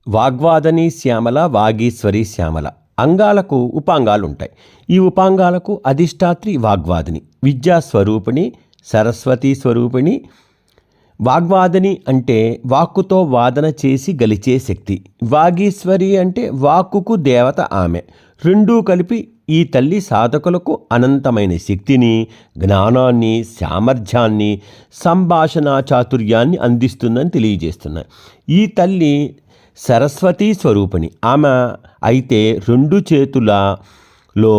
వాగ్వాదని శ్యామల, వాగీశ్వరి శ్యామల అంగాలకు ఉపాంగాలు ఉంటాయి. ఈ ఉపాంగాలకు అధిష్టాత్రి వాగ్వాదిని, విద్యాస్వరూపిణి, సరస్వతీ స్వరూపిణి. వాగ్వాదిని అంటే వాక్కుతో వాదన చేసి గలిచే శక్తి. వాగీశ్వరి అంటే వాక్కుకు దేవత ఆమె. రెండూ కలిపి ఈ తల్లి సాధకులకు అనంతమైన శక్తిని, జ్ఞానాన్ని, సామర్థ్యాన్ని, సంభాషణ చాతుర్యాన్ని అందిస్తుందని తెలియజేస్తున్నాయి. ఈ తల్లి సరస్వతీ స్వరూపిణి. ఆమె అయితే రెండు చేతులలో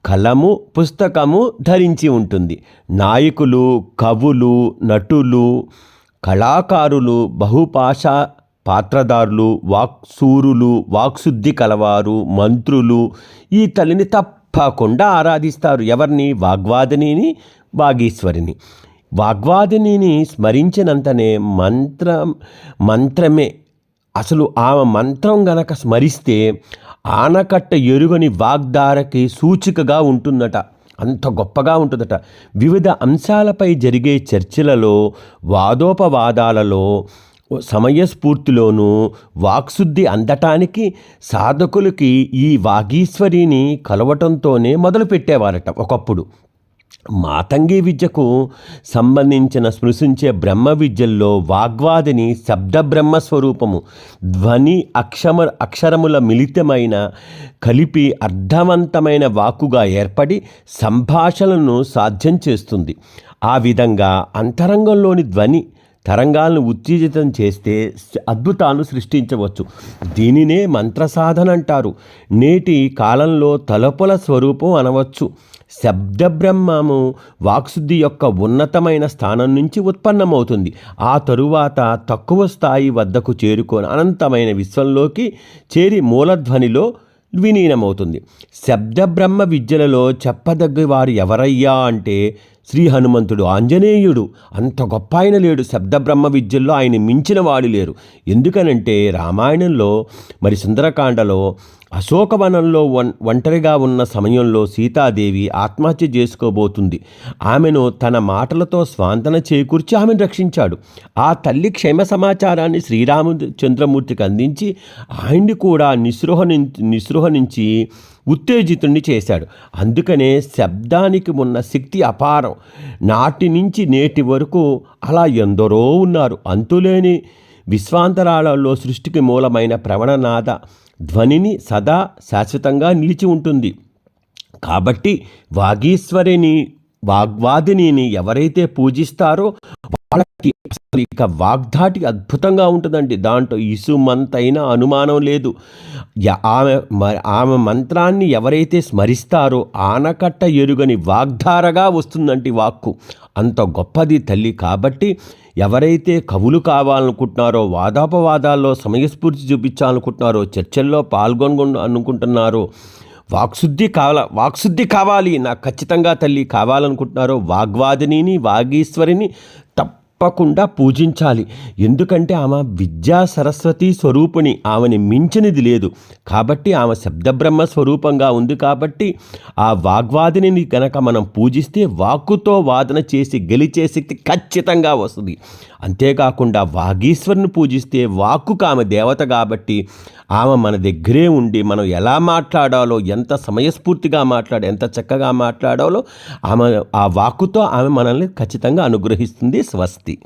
కలము, పుస్తకము ధరించి ఉంటుంది. నాయకులు, కవులు, నటులు, కళాకారులు, బహుభాషా పాత్రదారులు, వాక్సూరులు, వాక్శుద్ధి కలవారు, మంత్రులు ఈ తల్లిని తప్పకుండా ఆరాధిస్తారు. ఎవరిని? వాగ్వాదినిని, వాగీశ్వరిని. వాగ్వాదినిని స్మరించినంతనే మంత్రమే అసలు ఆమె మంత్రం గనక స్మరిస్తే ఆనకట్ట ఎరుగని వాగ్ధారకి సూచికగా ఉంటుందట. అంత గొప్పగా ఉంటుందట. వివిధ అంశాలపై జరిగే చర్చలలో, వాదోపవాదాలలో, సమయస్ఫూర్తిలోనూ వాక్శుద్ధి అందటానికి సాధకులకి ఈ వాగీశ్వరిని కలవటంతోనే మొదలుపెట్టేవారట ఒకప్పుడు. మాతంగి విద్యకు సంబంధించిన స్పృశించే బ్రహ్మ విద్యల్లో వాగ్వాదిని శబ్ద బ్రహ్మస్వరూపము. ధ్వని అక్షరముల మిళితమైన కలిపి అర్థవంతమైన వాక్కుగా ఏర్పడి సంభాషణను సాధ్యం చేస్తుంది. ఆ విధంగా అంతరంగంలోని ధ్వని తరంగాలను ఉత్తేజితం చేస్తే అద్భుతాలను సృష్టించవచ్చు. దీనినే మంత్రసాధన అంటారు. నేటి కాలంలో తలుపుల స్వరూపం అనవచ్చు. శబ్దబ్రహ్మము వాక్శుద్ధి యొక్క ఉన్నతమైన స్థానం నుంచి ఉత్పన్నమవుతుంది. ఆ తరువాత తక్కువ స్థాయి వద్దకు చేరుకొని అనంతమైన విశ్వంలోకి చేరి మూలధ్వనిలో విలీనమవుతుంది. శబ్దబ్రహ్మ విద్యలలో చెప్పదగ్గ వారు ఎవరయ్యా అంటే శ్రీ హనుమంతుడు, ఆంజనేయుడు. అంత గొప్ప ఆయన లేడు. శబ్దబ్రహ్మ విద్యల్లో ఆయన మించిన వాడు లేరు. ఎందుకనంటే రామాయణంలో మరి సుందరకాండలో అశోకవనంలో ఒంటరిగా ఉన్న సమయంలో సీతాదేవి ఆత్మహత్య చేసుకోబోతుంది. ఆమెను తన మాటలతో స్వాంతన చేకూర్చి ఆమెను రక్షించాడు. ఆ తల్లి క్షేమ సమాచారాన్ని శ్రీరామచంద్రమూర్తికి అందించి ఆయన్ని కూడా నిస్పృహ నుంచి ఉత్తేజితుణ్ణి చేశాడు. అందుకనే శబ్దానికి ఉన్న శక్తి అపారం. నాటి నుంచి నేటి వరకు అలా ఎందరో ఉన్నారు. అంతులేని విశ్వాంతరాలలో సృష్టికి మూలమైన ప్రవణనాద ధ్వనిని సదా శాశ్వతంగా నిలిచి ఉంటుంది. కాబట్టి వాగ్వాదిని ఎవరైతే పూజిస్తారో వాళ్ళకి అసలు ఇక వాగ్ధాటి అద్భుతంగా ఉంటుందండి. దాంట్లో ఇసుమంతైన అనుమానం లేదు. ఆమె మంత్రాన్ని ఎవరైతే స్మరిస్తారో ఆనకట్ట ఎరుగని వాగ్ధారగా వస్తుందంటే వాక్కు. అంత గొప్పది తల్లి. కాబట్టి ఎవరైతే కవులు కావాలనుకుంటున్నారో, వాదాపవాదాల్లో సమయస్ఫూర్తి చూపించాలనుకుంటున్నారో, చర్చల్లో అనుకుంటున్నారో, వాక్శుద్ధి కావాలి నాకు ఖచ్చితంగా తల్లి కావాలనుకుంటున్నారో వాగ్వాదినిని, వాగీశ్వరిని తప్పకుండా పూజించాలి. ఎందుకంటే ఆమె విద్యా సరస్వతి స్వరూపిణి. ఆమెని మించినది లేదు. కాబట్టి ఆమె శబ్దబ్రహ్మ స్వరూపంగా ఉంది. కాబట్టి ఆ వాగ్వాదిని కనుక మనం పూజిస్తే వాక్కుతో వాదన చేసి గెలిచే శక్తి ఖచ్చితంగా వస్తుంది. అంతేకాకుండా వాగీశ్వరుని పూజిస్తే వాక్కుకు ఆమె దేవత కాబట్టి ఆమె మన దగ్గరే ఉండి మనం ఎలా మాట్లాడాలో, ఎంత సమయస్ఫూర్తిగా ఎంత చక్కగా మాట్లాడాలో ఆమె ఆ వాక్కుతో ఆమె మనల్ని ఖచ్చితంగా అనుగ్రహిస్తుంది. స్వస్తి.